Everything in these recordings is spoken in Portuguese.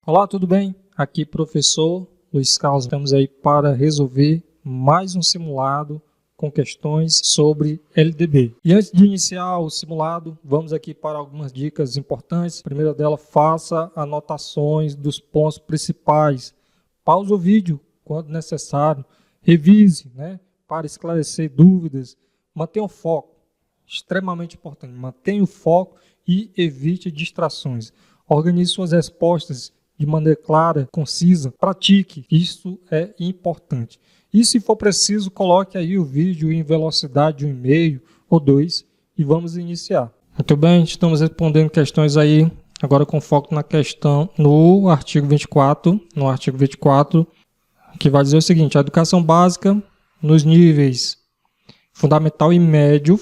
Olá, tudo bem? Aqui professor Luiz Carlos. Estamos aí para resolver mais um simulado com questões sobre LDB. E antes de iniciar o simulado, vamos aqui para algumas dicas importantes. A primeira delas, faça anotações dos pontos principais. Pause o vídeo quando necessário. Revise, para esclarecer dúvidas. Mantenha o foco. Extremamente importante. Mantenha o foco e evite distrações. Organize suas respostas de maneira clara, concisa. Pratique. Isso é importante. E se for preciso, coloque aí o vídeo em velocidade 1,5 ou 2 e vamos iniciar. Muito bem, estamos respondendo questões aí, agora com foco na questão, no artigo 24, que vai dizer o seguinte: a educação básica nos níveis fundamental e médio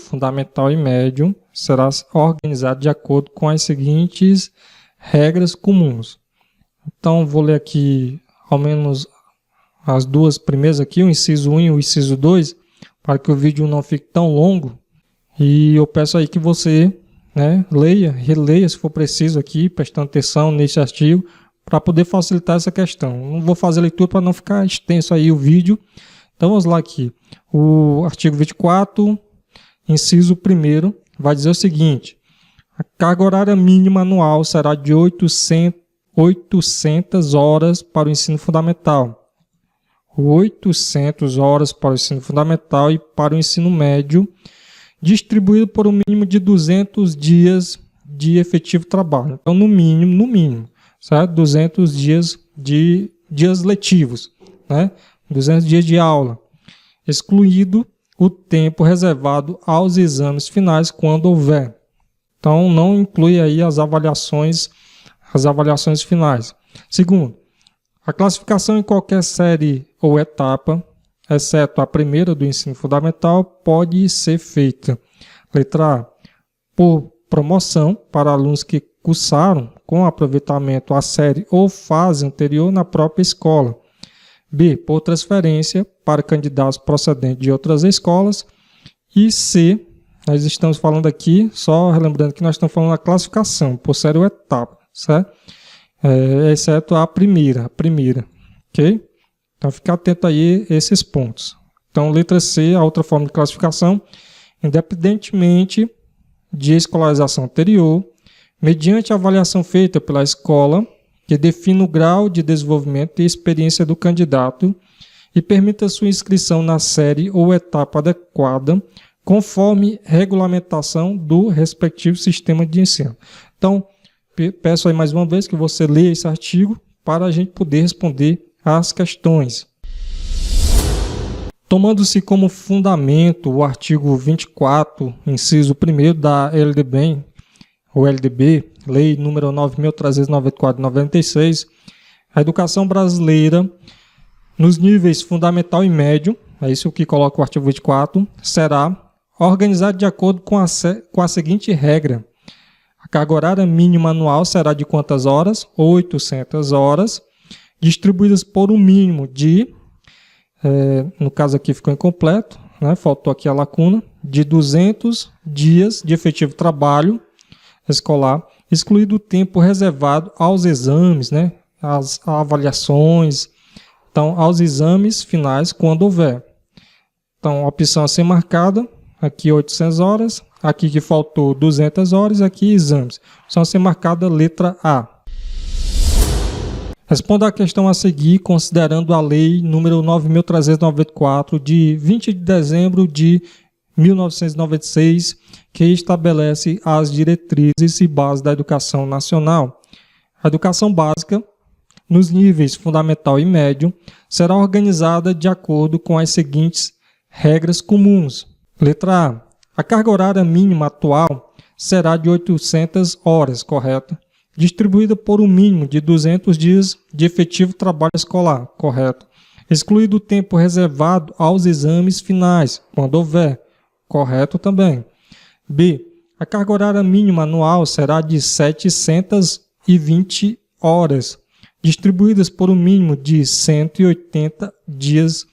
será organizada de acordo com as seguintes regras comuns. Então, vou ler aqui ao menos as duas primeiras aqui, o inciso 1 e o inciso 2, para que o vídeo não fique tão longo. E eu peço aí que você releia se for preciso aqui, prestando atenção nesse artigo, para poder facilitar essa questão. Não vou fazer a leitura para não ficar extenso aí o vídeo. Então vamos lá aqui. O artigo 24, inciso 1, vai dizer o seguinte: a carga horária mínima anual será de 800 horas para o ensino fundamental. 800 horas para o ensino fundamental e para o ensino médio, distribuído por um mínimo de 200 dias de efetivo trabalho. Então, no mínimo, certo? 200 dias de dias letivos, 200 dias de aula, excluído o tempo reservado aos exames finais quando houver. Então, não inclui aí as avaliações finais. Segundo, a classificação em qualquer série ou etapa, exceto a primeira do ensino fundamental, pode ser feita. Letra A, por promoção para alunos que cursaram com aproveitamento a série ou fase anterior na própria escola. B, por transferência para candidatos procedentes de outras escolas. E C, nós estamos falando aqui, só relembrando que nós estamos falando da classificação por série ou etapa, certo? Exceto a primeira, ok? Então, fique atento aí a esses pontos. Então, letra C, a outra forma de classificação, independentemente de escolarização anterior, mediante a avaliação feita pela escola, que define o grau de desenvolvimento e experiência do candidato e permita sua inscrição na série ou etapa adequada, conforme regulamentação do respectivo sistema de ensino. Então, peço aí mais uma vez que você leia esse artigo para a gente poder responder as questões. Tomando-se como fundamento o artigo 24, inciso 1 da LDB, Lei número 9.394/96, a educação brasileira nos níveis fundamental e médio, é isso que coloca o artigo 24, será organizada de acordo com a seguinte regra: a carga horária mínima anual será de quantas horas? 800 horas, distribuídas por um mínimo de, no caso aqui ficou incompleto, faltou aqui a lacuna, de 200 dias de efetivo trabalho escolar, excluído o tempo reservado aos exames, às avaliações, então aos exames finais quando houver. Então, a opção a ser marcada, aqui 800 horas, aqui que faltou 200 horas, aqui exames. Opção a ser marcada, letra A. Responda a questão a seguir, considerando a Lei número 9.394, de 20 de dezembro de 1996, que estabelece as diretrizes e bases da educação nacional. A educação básica, nos níveis fundamental e médio, será organizada de acordo com as seguintes regras comuns. Letra A. A carga horária mínima atual será de 800 horas, correto? Distribuída por um mínimo de 200 dias de efetivo trabalho escolar, correto? Excluído o tempo reservado aos exames finais, quando houver, correto também. B. A carga horária mínima anual será de 720 horas, distribuídas por um mínimo de 180 dias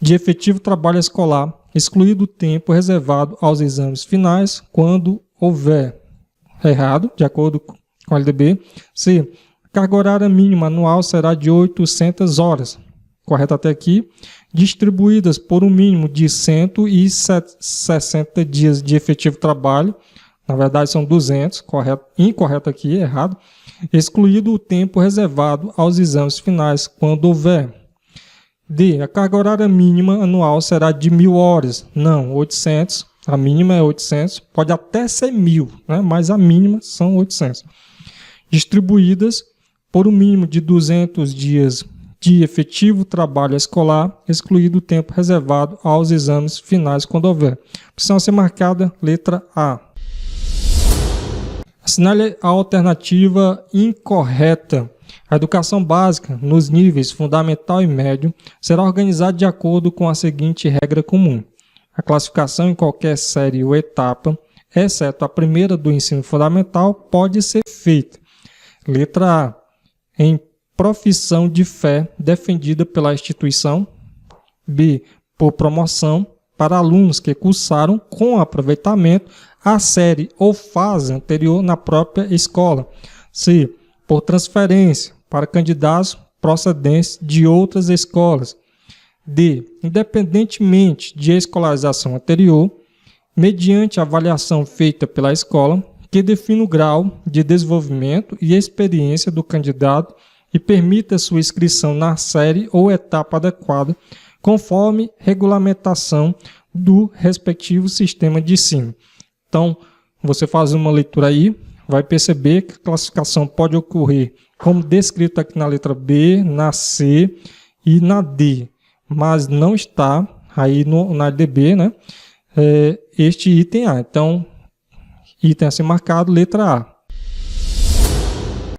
de efetivo trabalho escolar, excluído o tempo reservado aos exames finais, quando houver. Errado, de acordo com a LDB. C. Carga horária mínima anual será de 800 horas. Correto até aqui? Distribuídas por um mínimo de 160 dias de efetivo trabalho. Na verdade são 200, correto, incorreto aqui, errado. Excluído o tempo reservado aos exames finais, quando houver. D. A carga horária mínima anual será de 1.000 horas. Não, 800. A mínima é 800. Pode até ser 1.000, né? Mas a mínima são 800. Distribuídas por um mínimo de 200 dias de efetivo trabalho escolar, excluído o tempo reservado aos exames finais, quando houver. Opção a ser marcada, letra A. Assinale a alternativa incorreta. A educação básica, nos níveis fundamental e médio, será organizada de acordo com a seguinte regra comum. A classificação em qualquer série ou etapa, exceto a primeira do ensino fundamental, pode ser feita. Letra A. Em profissão de fé defendida pela instituição. B. Por promoção para alunos que cursaram com aproveitamento a série ou fase anterior na própria escola. C. Por transferência para candidatos procedentes de outras escolas. D. Independentemente de escolarização anterior, mediante avaliação feita pela escola, que define o grau de desenvolvimento e experiência do candidato e permita sua inscrição na série ou etapa adequada, conforme regulamentação do respectivo sistema de ensino. Então, você faz uma leitura aí, vai perceber que a classificação pode ocorrer como descrito aqui na letra B, na C e na D, mas não está aí na DB, né? Este item A. Então, item a ser marcado, letra A.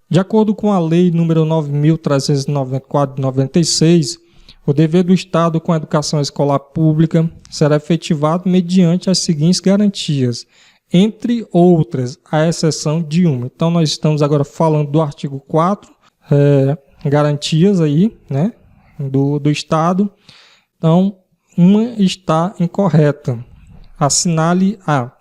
De acordo com a Lei nº 9.394 de 96, o dever do Estado com a educação escolar pública será efetivado mediante as seguintes garantias, entre outras, à exceção de uma. Então, nós estamos agora falando do artigo 4, garantias aí, né, do Estado. Então, uma está incorreta. Assinale A.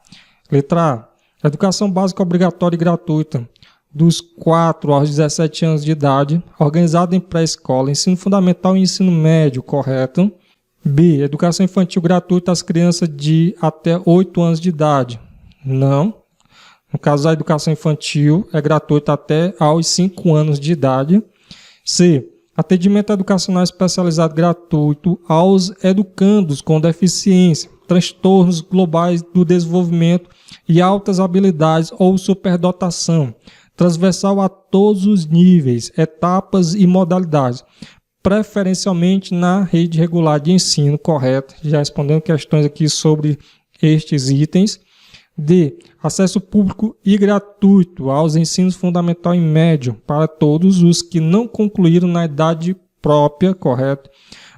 Letra A. Educação básica obrigatória e gratuita dos 4 aos 17 anos de idade, organizada em pré-escola, ensino fundamental e ensino médio, correto. B. Educação infantil gratuita às crianças de até 8 anos de idade. Não. No caso, a educação infantil é gratuita até aos 5 anos de idade. C. Atendimento educacional especializado gratuito aos educandos com deficiência, transtornos globais do desenvolvimento e altas habilidades ou superdotação, transversal a todos os níveis, etapas e modalidades, preferencialmente na rede regular de ensino, correto? Já respondendo questões aqui sobre estes itens. D. Acesso público e gratuito aos ensinos fundamental e médio para todos os que não concluíram na idade própria, correto?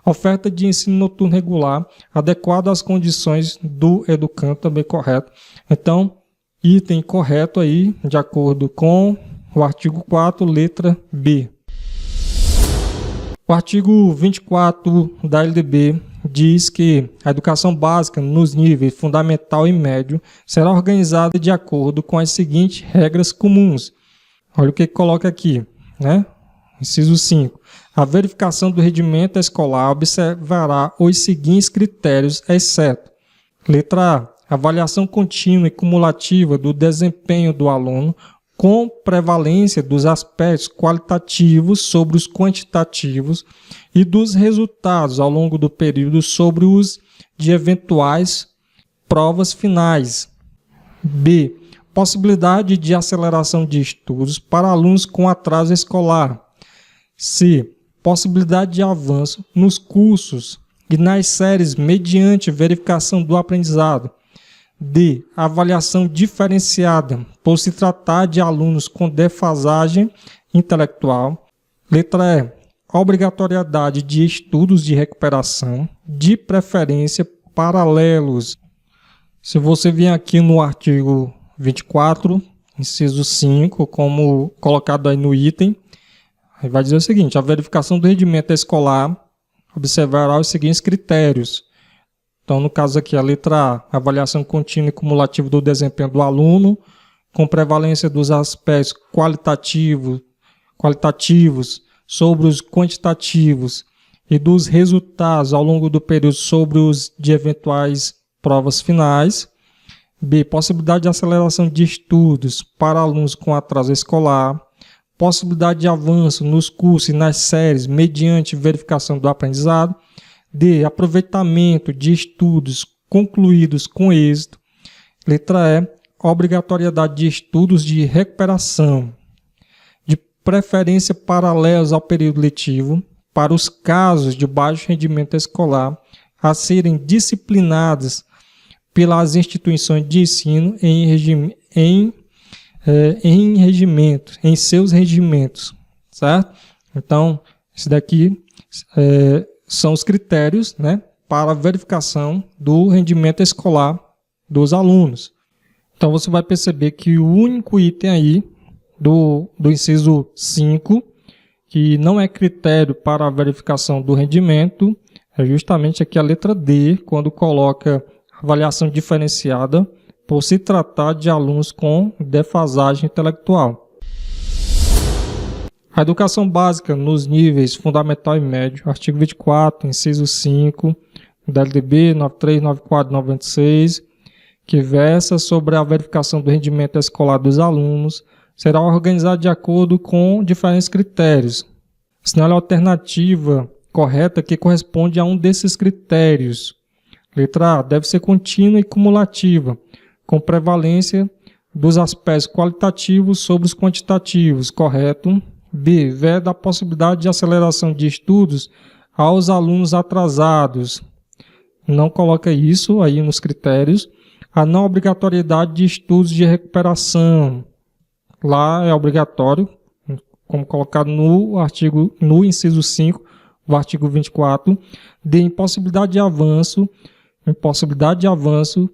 Oferta de ensino noturno regular, adequado às condições do educando, também correto. Então, item correto aí, de acordo com o artigo 4, letra B. O artigo 24 da LDB diz que a educação básica nos níveis fundamental e médio será organizada de acordo com as seguintes regras comuns. Olha o que coloca aqui, né? Inciso 5. A verificação do rendimento escolar observará os seguintes critérios, exceto: letra A. Avaliação contínua e cumulativa do desempenho do aluno com prevalência dos aspectos qualitativos sobre os quantitativos e dos resultados ao longo do período sobre os de eventuais provas finais. B. Possibilidade de aceleração de estudos para alunos com atraso escolar. C. Possibilidade de avanço nos cursos e nas séries mediante verificação do aprendizado. D. Avaliação diferenciada, por se tratar de alunos com defasagem intelectual. Letra E. Obrigatoriedade de estudos de recuperação, de preferência paralelos. Se você vier aqui no artigo 24, inciso 5, como colocado aí no item, aí vai dizer o seguinte: a verificação do rendimento escolar observará os seguintes critérios. Então, no caso aqui, a letra A, avaliação contínua e cumulativa do desempenho do aluno, com prevalência dos aspectos qualitativos, qualitativos sobre os quantitativos e dos resultados ao longo do período sobre os de eventuais provas finais. B. Possibilidade de aceleração de estudos para alunos com atraso escolar. Possibilidade de avanço nos cursos e nas séries mediante verificação do aprendizado. D. Aproveitamento de estudos concluídos com êxito. Letra E. Obrigatoriedade de estudos de recuperação, de preferência paralelos ao período letivo, para os casos de baixo rendimento escolar a serem disciplinados pelas instituições de ensino em seus regimentos, certo? Então, esse daqui são os critérios, né, para a verificação do rendimento escolar dos alunos. Então, você vai perceber que o único item aí do inciso 5, que não é critério para a verificação do rendimento, é justamente aqui a letra D, quando coloca avaliação diferenciada por se tratar de alunos com defasagem intelectual. A educação básica nos níveis fundamental e médio, artigo 24, inciso 5, da LDB 93, 94 e 96, que versa sobre a verificação do rendimento escolar dos alunos, será organizado de acordo com diferentes critérios. Sinal a alternativa correta que corresponde a um desses critérios. Letra A. Deve ser contínua e cumulativa, com prevalência dos aspectos qualitativos sobre os quantitativos. Correto. B. Veda a possibilidade de aceleração de estudos aos alunos atrasados. Não coloca isso aí nos critérios. A não obrigatoriedade de estudos de recuperação. Lá é obrigatório, como colocado no inciso 5, do artigo 24. De impossibilidade de avanço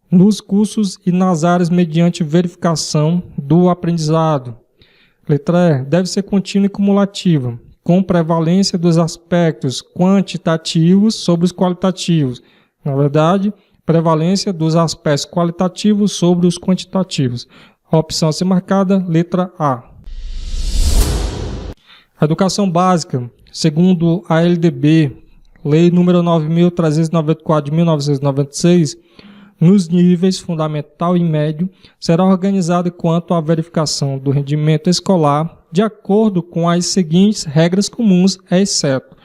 nos cursos e nas áreas mediante verificação do aprendizado. Letra E. Deve ser contínua e cumulativa, com prevalência dos aspectos quantitativos sobre os qualitativos. Na verdade, prevalência dos aspectos qualitativos sobre os quantitativos. A opção a ser marcada, letra A. A educação básica, segundo a LDB, Lei nº 9.394 de 1996, nos níveis fundamental e médio, será organizada quanto à verificação do rendimento escolar de acordo com as seguintes regras comuns, exceto.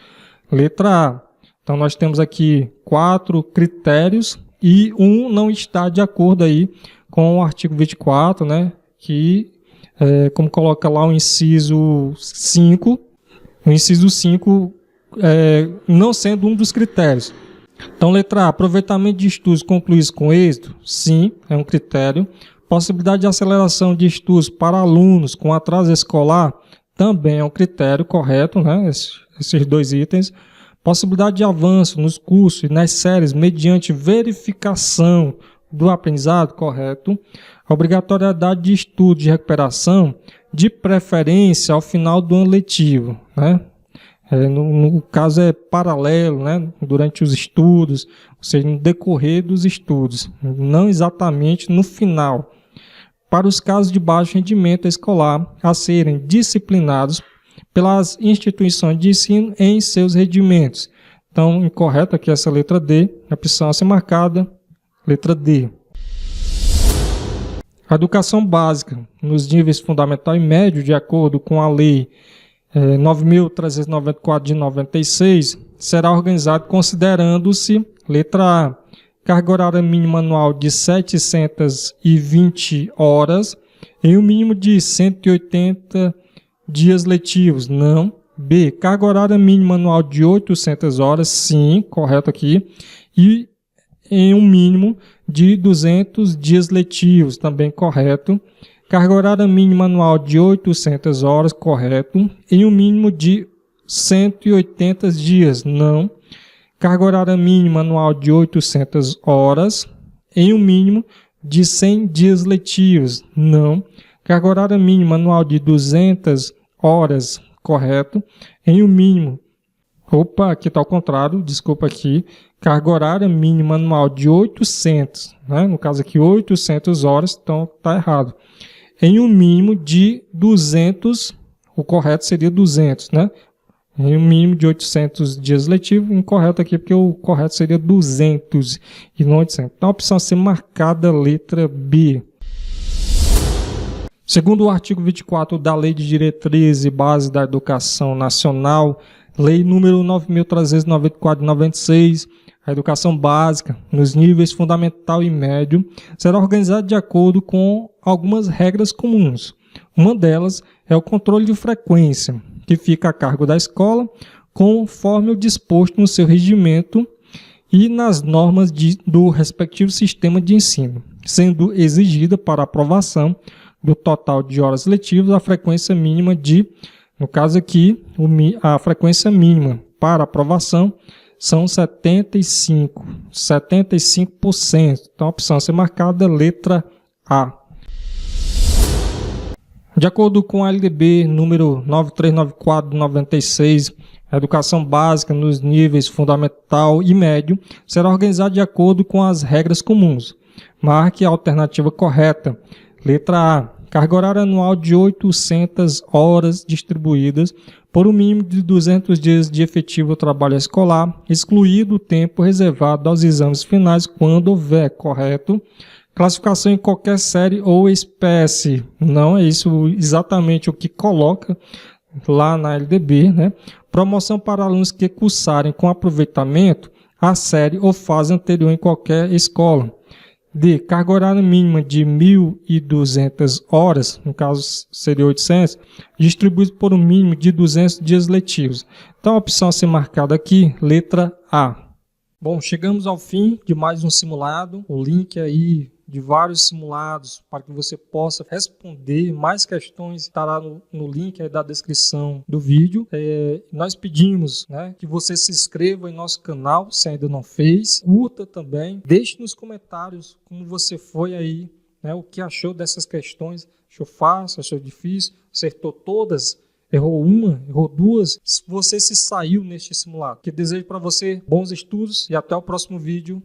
Letra A. Então, nós temos aqui 4 critérios e um não está de acordo aí com o artigo 24, né, que, como coloca lá o inciso 5, não sendo um dos critérios. Então, letra A, aproveitamento de estudos concluídos com êxito, sim, é um critério. Possibilidade de aceleração de estudos para alunos com atraso escolar, também é um critério correto, né, esses 2 itens. Possibilidade de avanço nos cursos e nas séries mediante verificação do aprendizado, correto. Obrigatoriedade de estudo de recuperação, de preferência ao final do ano letivo, né? No caso é paralelo, né? Durante os estudos, ou seja, no decorrer dos estudos, não exatamente no final. Para os casos de baixo rendimento escolar a serem disciplinados pelas instituições de ensino em seus rendimentos. Então, incorreta aqui essa letra D, a opção a ser marcada, letra D. A educação básica, nos níveis fundamental e médio, de acordo com a Lei 9.394 de 96, será organizado considerando-se, letra A, carga horária mínima anual de 720 horas em um mínimo de 180 dias letivos, não. B, carga horária mínima anual de 800 horas, sim, correto aqui, e em um mínimo de 200 dias letivos, também correto. Carga horária mínima anual de 800 horas, correto, em um mínimo de 180 dias, não. Carga horária mínima anual de 800 horas, em um mínimo de 100 dias letivos, não. Carga horária mínima anual de 200 horas, correto, em um mínimo, aqui está ao contrário, desculpa aqui, carga horária mínima anual de 800, né? No caso aqui 800 horas, então está errado. Em um mínimo de 200 o correto seria 200, né? E um mínimo de 800 dias letivos, incorreto aqui, porque o correto seria 200 e não 800. Então, a opção a ser marcada, letra B. Segundo o artigo 24 da Lei de Diretrizes e Bases da Educação Nacional, Lei número 9.394 de 96, a educação básica, nos níveis fundamental e médio, será organizada de acordo com algumas regras comuns. Uma delas é o controle de frequência, que fica a cargo da escola, conforme o disposto no seu regimento e nas normas do respectivo sistema de ensino, sendo exigida para aprovação do total de horas letivas a frequência mínima no caso aqui, a frequência mínima para aprovação são 75%. Então a opção a ser marcada, letra A. De acordo com a LDB número 9394 de 96, a educação básica nos níveis fundamental e médio será organizada de acordo com as regras comuns. Marque a alternativa correta. Letra A. Carga horária anual de 800 horas distribuídas por um mínimo de 200 dias de efetivo trabalho escolar, excluído o tempo reservado aos exames finais quando houver, correto? Classificação em qualquer série ou espécie. Não é isso exatamente o que coloca lá na LDB, né? Promoção para alunos que cursarem com aproveitamento a série ou fase anterior em qualquer escola. D. Carga horária mínima de 1.200 horas, no caso seria 800, distribuído por um mínimo de 200 dias letivos. Então a opção a ser marcada aqui, letra A. Bom, chegamos ao fim de mais um simulado. O link aí de vários simulados para que você possa responder mais questões estará no link aí da descrição do vídeo. Nós pedimos, né, que você se inscreva em nosso canal se ainda não fez, curta também, deixe nos comentários como você foi aí, né, o que achou dessas questões, achou fácil, achou difícil, acertou todas, errou uma, errou duas, se você se saiu neste simulado. Que desejo para você bons estudos e até o próximo vídeo.